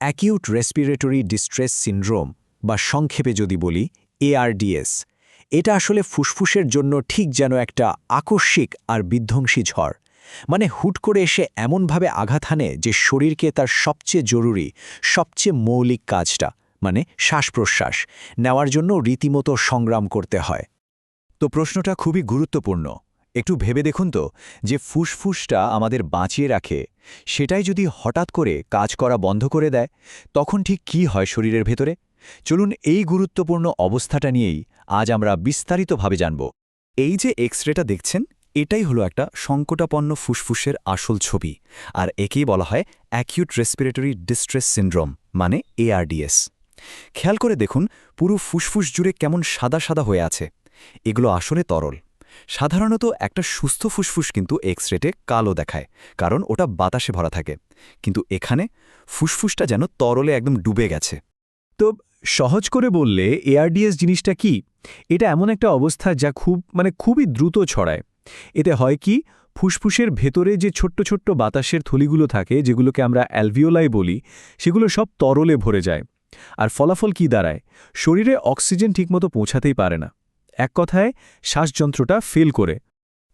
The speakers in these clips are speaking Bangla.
অ্যাকিউট রেসপিরেটরি ডিস্ট্রেস সিন্ড্রোম বা সংক্ষেপে যদি বলি ARDS, এটা আসলে ফুসফুসের জন্য ঠিক যেন একটা আকস্মিক আর বিধ্বংসী ঝড়। মানে হুট করে এসে এমনভাবে আঘাত হানে যে শরীরকে তার সবচেয়ে জরুরি, সবচেয়ে মৌলিক কাজটা মানে শ্বাস-প্রশ্বাস নেওয়ার জন্য রীতিমতো সংগ্রাম করতে হয়। তো প্রশ্নটা খুবই গুরুত্বপূর্ণ। একটু ভেবে দেখুন তো, যে ফুসফুসটা আমাদের বাঁচিয়ে রাখে, সেটাই যদি হঠাৎ করে কাজ করা বন্ধ করে দেয়, তখন ঠিক কী হয় শরীরের ভেতরে? চলুন এই গুরুত্বপূর্ণ অবস্থাটা নিয়েই আজ আমরা বিস্তারিতভাবে জানব। এই যে এক্স-রেটা দেখছেন, এটাই হলো একটা সংকটাপন্ন ফুসফুসের আসল ছবি, আর একেই বলা হয় অ্যাকিউট রেসপিরেটরি ডিস্ট্রেস সিন্ড্রোম, মানে ARDS। খেয়াল করে দেখুন, পুরো ফুসফুস জুড়ে কেমন সাদা সাদা হয়ে আছে। এগুলো আসলে তরল। সাধারণত একটা সুস্থ ফুসফুস কিন্তু এক্স-রেতে কালো দেখায়, কারণ ওটা বাতাসে ভরা থাকে। কিন্তু এখানে ফুসফুসটা যেন তরলে একদম ডুবে গেছে। তো সহজ করে বললে ARDS জিনিসটা কি? এটা এমন একটা অবস্থা যা খুবই দ্রুত ছড়ায়। এতে হয় কি, ফুসফুসের ভেতরে যে ছোট্ট ছোট্ট বাতাসের থলিগুলো থাকে, যেগুলোকে আমরা অ্যালভিওলাই বলি, সেগুলো সব তরলে ভরে যায়। আর ফলাফল কি দাঁড়ায়? শরীরে অক্সিজেন ঠিকমতো পৌঁছাতেই পারে না। এক কথায়, শ্বাসযন্ত্রটা ফেল করে।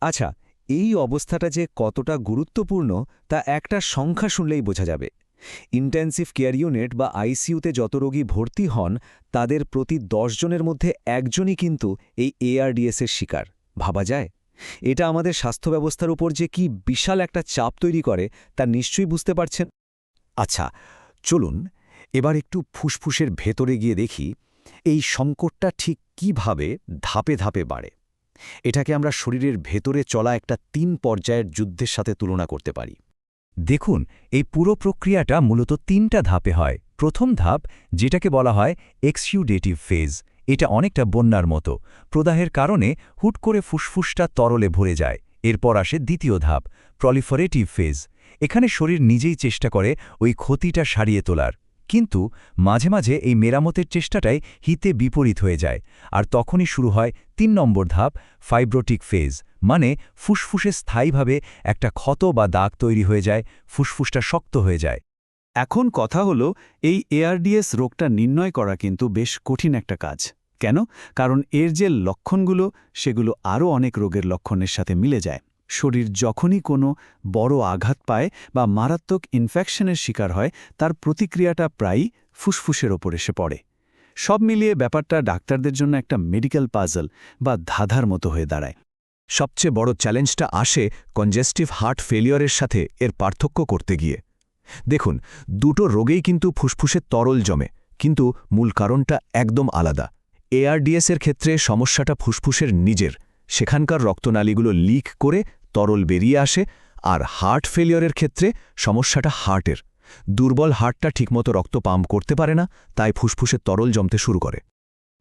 আচ্ছা, এই অবস্থাটা যে কতটা গুরুত্বপূর্ণ তা একটা সংখ্যা শুনলেই বোঝা যাবে। ইন্টেন্সিভ কেয়ার ইউনিট বা আইসিইউতে যত রোগী ভর্তি হন, তাদের প্রতি 10 জনের মধ্যে একজনই কিন্তু এই ARDS-এর শিকার। ভাবা যায়? এটা আমাদের স্বাস্থ্য ব্যবস্থার উপর যে কি বিশাল একটা চাপ তৈরি করে, তা নিশ্চয়ই বুঝতে পারছেন। আচ্ছা, চলুন এবার একটু ফুসফুসের ভেতরে গিয়ে দেখি এই সংকটটা ঠিক কিভাবে ধাপে ধাপে বাড়ে। এটাকে আমরা শরীরের ভেতরে চলা একটা 3 পর্যায়ের যুদ্ধের সাথে তুলনা করতে পারি। দেখুন, এই পুরো প্রক্রিয়াটা মূলত 3টা ধাপে হয়। প্রথম ধাপ, যেটাকে বলা হয় এক্সিউডেটিভ ফেজ, এটা অনেকটা বন্যার মতো। প্রদাহের কারণে হুট করে ফুসফুসটা তরলে ভরে যায়। এরপর আসে দ্বিতীয় ধাপ, প্রলিফারেটিভ ফেজ। এখানে শরীর নিজেই চেষ্টা করে ওই ক্ষতিটা সারিয়ে তোলার। কিন্তু মাঝে মাঝে এই মেরামতের চেষ্টাটাই হিতে বিপরীত হয়ে যায়। আর তখনই শুরু হয় 3 নম্বর ধাপ, ফাইব্রোটিক ফেজ, মানে ফুসফুসে স্থায়ীভাবে একটা ক্ষত বা দাগ তৈরি হয়ে যায়, ফুসফুসটা শক্ত হয়ে যায়। এখন কথা হলো, এই ARDS রোগটা নির্ণয় করা কিন্তু বেশ কঠিন একটা কাজ। কেন? কারণ এর যে লক্ষণগুলো, সেগুলো আরও অনেক রোগের লক্ষণের সাথে মিলে যায়। শরীর যখনই কোনো বড় আঘাত পায় বা মারাত্মক ইনফেকশনের শিকার হয়, তার প্রতিক্রিয়াটা প্রায়ই ফুসফুসের ওপর এসে পড়ে। সব মিলিয়ে ব্যাপারটা ডাক্তারদের জন্য একটা মেডিকেল পাজল বা ধাঁধার মতো হয়ে দাঁড়ায়। সবচেয়ে বড় চ্যালেঞ্জটা আসে কনজেস্টিভ হার্ট ফেলিওরের সাথে এর পার্থক্য করতে গিয়ে। দেখুন, দুটো রোগেই কিন্তু ফুসফুসে তরল জমে, কিন্তু মূল কারণটা একদম আলাদা। ARDS-এর ক্ষেত্রে সমস্যাটা ফুসফুসের নিজের, সেখানকার রক্তনালীগুলো লিক করে তরল বেরিয়ে আসে। আর হার্ট ফেলিওরের ক্ষেত্রে সমস্যাটা হার্টের। দুর্বল হার্টটা ঠিকমতো রক্ত পাম্প করতে পারে না, তাই ফুসফুসে তরল জমতে শুরু করে।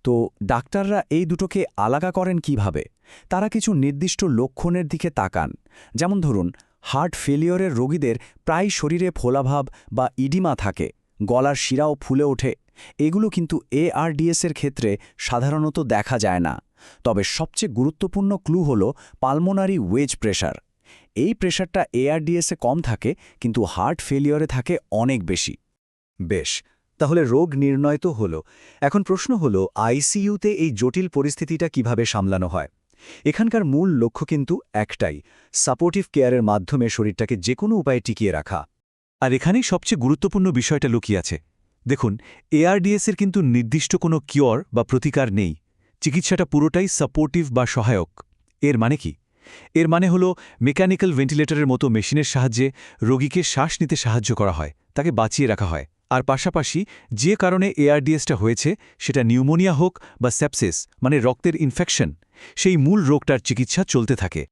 তো ডাক্তাররা এই দুটোকে আলাদা করেন কিভাবে? তারা কিছু নির্দিষ্ট লক্ষণের দিকে তাকান। যেমন ধরুন, হার্ট ফেলিওরের রোগীদের প্রায় শরীরে ফোলাভাব বা ইডিমা থাকে, গলার শিরাও ফুলে ওঠে। এগুলো কিন্তু ARDS-এর ক্ষেত্রে সাধারণত দেখা যায় না। তবে সবচেয়ে গুরুত্বপূর্ণ ক্লু হল পালমোনারি ওয়েজ প্রেশার। এই প্রেশারটা ARDS-এ কম থাকে, কিন্তু হার্ট ফেলিওরে থাকে অনেক বেশি। বেশ, তাহলে রোগ নির্ণয় তো হলো। এখন প্রশ্ন হলো, আইসিইউতে এই জটিল পরিস্থিতিটা কিভাবে সামলানো হয়? এখানকার মূল লক্ষ্য কিন্তু একটাই, সাপোর্টিভ কেয়ারের মাধ্যমে শরীরটাকে যে কোনো উপায়ে টিকিয়ে রাখা। আর এখানেই সবচেয়ে গুরুত্বপূর্ণ বিষয়টা লুকিয়ে আছে। দেখুন, ARDS-এর কিন্তু নির্দিষ্ট কোনো কিওর বা প্রতিকার নেই। চিকিৎসাটা পুরোটাই সাপোর্টিভ বা সহায়ক। এর মানে কি? এর মানে হলো মেকানিক্যাল ভেন্টিলেটরের মতো মেশিনের সাহায্যে রোগীকে শ্বাস নিতে সাহায্য করা হয়, তাকে বাঁচিয়ে রাখা হয়। আর পাশাপাশি যে কারণে ARDS-টা হয়েছে, সেটা নিউমোনিয়া হোক বা সেপসিস, মানে রক্তের ইনফেকশন, সেই মূল রোগটার চিকিৎসা চলতে থাকে।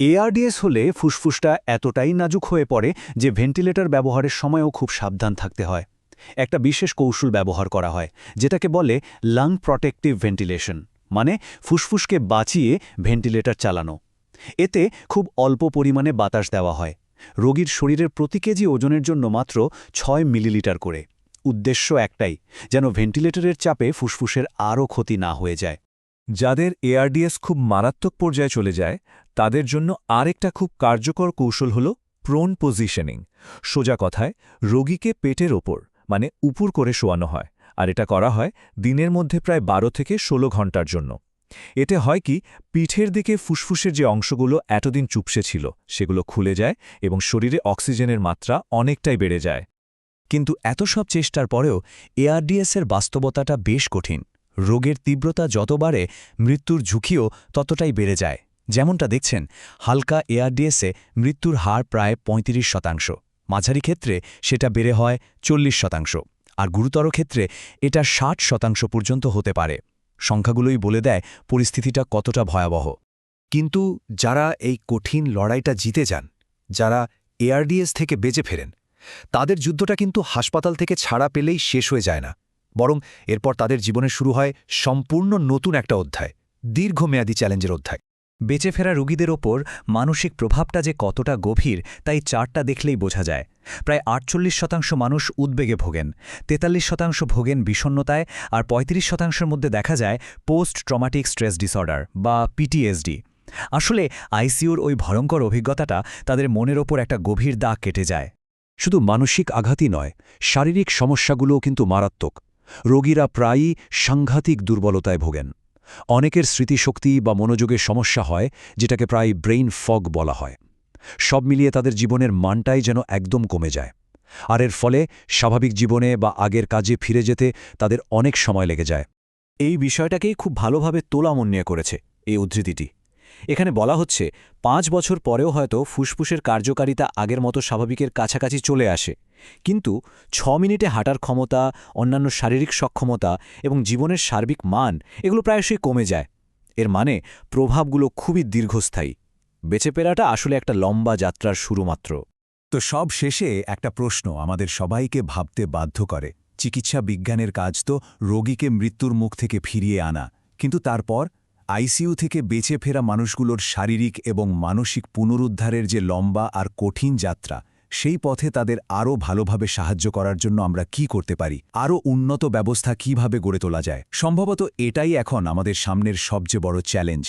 ARDS হলে ফুসফুসটা এতটাই নাজুক হয়ে পড়ে যে ভেন্টিলেটর ব্যবহারের সময়ও খুব সাবধান থাকতে হয়। একটা বিশেষ কৌশল ব্যবহার করা হয়, যেটাকে বলে লাং প্রটেক্টিভ ভেন্টিলেশন, মানে ফুসফুসকে বাঁচিয়ে ভেন্টিলেটর চালানো। এতে খুব অল্প পরিমাণে বাতাস দেওয়া হয়। রোগীর শরীরের প্রতি কেজি ওজনের জন্য মাত্র 6 মিলিলিটার করে। উদ্দেশ্য একটাই, যেন ভেন্টিলেটরের চাপে ফুসফুসের আরও ক্ষতি না হয়ে যায়। যাদের ARDS খুব মারাত্মক পর্যায়ে চলে যায়, তাদের জন্য আরেকটা খুব কার্যকর কৌশল হল প্রোন পজিশনিং। সোজা কথায়, রোগীকে পেটের ওপর মানে উপর করে শোয়ানো হয়, আর এটা করা হয় দিনের মধ্যে প্রায় 12 থেকে 16 ঘন্টার জন্য। এতে হয় কি, পিঠের দিকে ফুসফুসের যে অংশগুলো এতদিন চুপসে ছিল সেগুলো খুলে যায় এবং শরীরে অক্সিজেনের মাত্রা অনেকটাই বেড়ে যায়। কিন্তু এত সব চেষ্টার পরেও এআরডিএসের বাস্তবতাটা বেশ কঠিন। রোগের তীব্রতা যত বাড়ে, মৃত্যুর ঝুঁকিও ততটাই বেড়ে যায়। যেমনটা দেখছেন, হালকা এআরডিএসে মৃত্যুর হার প্রায় ৩৫%, মাঝারি ক্ষেত্রে সেটা বেড়ে হয় ৪০%, আর গুরুতর ক্ষেত্রে এটা ৬০% পর্যন্ত হতে পারে। সংখ্যাগুলোই বলে দেয় পরিস্থিতিটা কতটা ভয়াবহ। কিন্তু যারা এই কঠিন লড়াইটা জিতে যান, যারা এআরডিএস থেকে বেঁচে ফেরেন, তাদের যুদ্ধটা কিন্তু হাসপাতাল থেকে ছাড়া পেলেই শেষ হয়ে যায় না, বরং এরপর তাদের জীবনে শুরু হয় সম্পূর্ণ নতুন একটা অধ্যায়, দীর্ঘমেয়াদী চ্যালেঞ্জের অধ্যায়। বেঁচে ফেরা রোগীদের ওপর মানসিক প্রভাবটা যে কতটা গভীর তাই চার্টটা দেখলেই বোঝা যায়। প্রায় ৪৮% মানুষ উদ্বেগে ভোগেন, ৪৩% ভোগেন বিষণ্ণতায়, আর ৩৫%-এর মধ্যে দেখা যায় পোস্ট ট্রমাটিক স্ট্রেস ডিসঅর্ডার বা পিটিএসডি। আসলে আইসিইউর ওই ভয়ঙ্কর অভিজ্ঞতাটা তাদের মনের ওপর একটা গভীর দাগ কেটে যায়। শুধু মানসিক আঘাতই নয়, শারীরিক সমস্যাগুলোও কিন্তু মারাত্মক। রোগীরা প্রায়ই সাংঘাতিক দুর্বলতায় ভোগেন। অনেকের স্মৃতিশক্তি বা মনোযোগের সমস্যা হয়, যেটাকে প্রায় ব্রেইন ফগ বলা হয়। সব মিলিয়ে তাদের জীবনের মানটাই যেন একদম কমে যায়, আর এর ফলে স্বাভাবিক জীবনে বা আগের কাজে ফিরে যেতে তাদের অনেক সময় লেগে যায়। এই বিষয়টাকেই খুব ভালোভাবে তোলামুন্নিয়ে করেছে এই উদ্ধৃতিটি। এখানে বলা হচ্ছে ৫ বছর পরেও হয়তো ফুসফুসের কার্যকারিতা আগের মতো স্বাভাবিকের কাছাকাছি চলে আসে, কিন্তু ৬ মিনিটে হাঁটার ক্ষমতা, অন্যান্য শারীরিক সক্ষমতা এবং জীবনের সার্বিক মান এগুলো প্রায়শই কমে যায়। এর মানে প্রভাবগুলো খুবই দীর্ঘস্থায়ী। বেঁচে ফেরাটা আসলে একটা লম্বা যাত্রার শুরু মাত্র। তো সব শেষে একটা প্রশ্ন আমাদের সবাইকে ভাবতে বাধ্য করে। চিকিৎসা বিজ্ঞানের কাজ তো রোগীকে মৃত্যুর মুখ থেকে ফিরিয়ে আনা, কিন্তু তারপর আইসিইউ থেকে বেঁচে ফেরা মানুষগুলোর শারীরিক এবং মানসিক পুনরুদ্ধারের যে লম্বা আর কঠিন যাত্রা, সেই পথে তাদের আরও ভালোভাবে সাহায্য করার জন্য আমরা কি করতে পারি, আরও উন্নত ব্যবস্থা কিভাবে গড়ে তোলা যায়। সম্ভবত এটাই এখন আমাদের সামনের সবচেয়ে বড় চ্যালেঞ্জ।